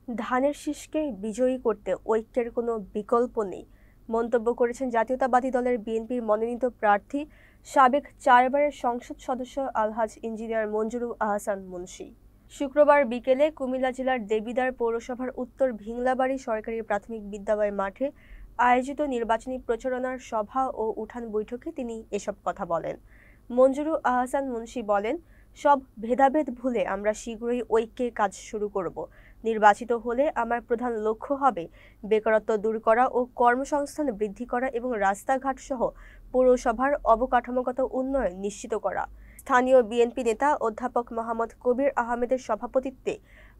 ধানের শীষকে বিজয়ী করতে ঐক্যের কোনো বিকল্প নেই মন্তব্য করেছেন জাতীয়তাবাদী দলের বিএনপির মনোনীত প্রার্থী সাবেক 4বারের সংসদ সদস্য আলহাজ ইঞ্জিনিয়ার মঞ্জুরুল আহসান মুন্সী। শুক্রবার বিকেলে কুমিল্লা জেলার দেবিদ্বার পৌরসভার উত্তর ভিংলাবাড়ি সরকারি প্রাথমিক বিদ্যালয় মাঠে আয়োজিত নির্বাচনী প্রচারণার সভা ও উঠান বৈঠকে তিনি এসব কথা বলেন। মঞ্জুরুল আহসান মুন্সী বলেন, সব ভেদাভেদ ভুলে আমরা শীঘ্রই ঐক্যে কাজ শুরু করব। নির্বাচিত হলে আমার প্রধান লক্ষ্য হবে বেকারত্ব দূর করা ও কর্মসংস্থান বৃদ্ধি করা এবং রাস্তাঘাট সহ পৌরসভার অবকাঠামোগত উন্নয়ন নিশ্চিত করা। স্থানীয় বিএনপি নেতা অধ্যাপক মোহাম্মদ কবির আহমেদের সভাপতিত্বে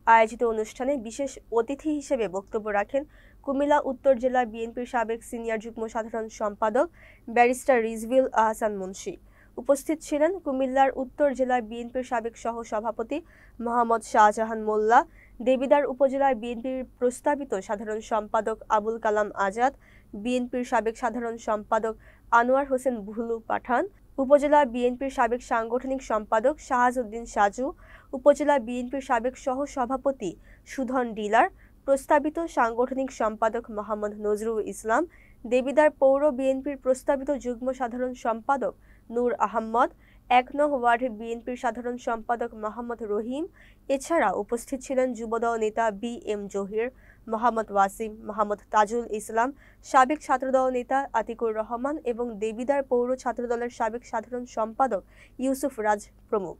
আয়োজিত অনুষ্ঠানে বিশেষ অতিথি হিসেবে বক্তব্য রাখেন কুমিল্লা উত্তর জেলা বিএনপির সাবেক সিনিয়র যুগ্ম সাধারণ সম্পাদক ব্যারিস্টার রিজভিল আহসান মুন্সী। উপস্থিত ছিলেন কুমিল্লার উত্তর জেলা বিএনপির সাবেক সহ সভাপতি মোহাম্মদ শাহজাহান মোল্লা, দেবিদ্বার উপজেলা বিএনপির প্রস্তাবিত সাধারণ সম্পাদক আবুল কালাম আজাদ, বিএনপির সাবেক সাধারণ সম্পাদক আনোয়ার হোসেন ভুলু পাঠান, উপজেলা বিএনপির সাবেক সাংগঠনিক সম্পাদক শাহাজউদ্দিন সাজু, উপজেলা বিএনপির সাবেক সহ সভাপতি সুধন ডিলার, প্রস্তাবিত সাংগঠনিক সম্পাদক মোহাম্মদ নজরুল ইসলাম, দেবিদ্বার পৌর বিএনপির প্রস্তাবিত যুগ্ম সাধারণ সম্পাদক নূর আহমদ, ১ নং ওয়ার্ড বিএনপির সাধারণ সম্পাদক মোহাম্মদ রহিম। এছাড়া উপস্থিত ছিলেন যুবদল নেতা বি এম জহির, মোহাম্মদ ওয়াসিম, মোহাম্মদ তাজুল ইসলাম, সাবেক ছাত্রদল নেতা আতিকুর রহমান এবং দেবিদ্বার পৌর ছাত্রদলের সাবেক সাধারণ সম্পাদক ইউসুফ রাজ প্রমুখ।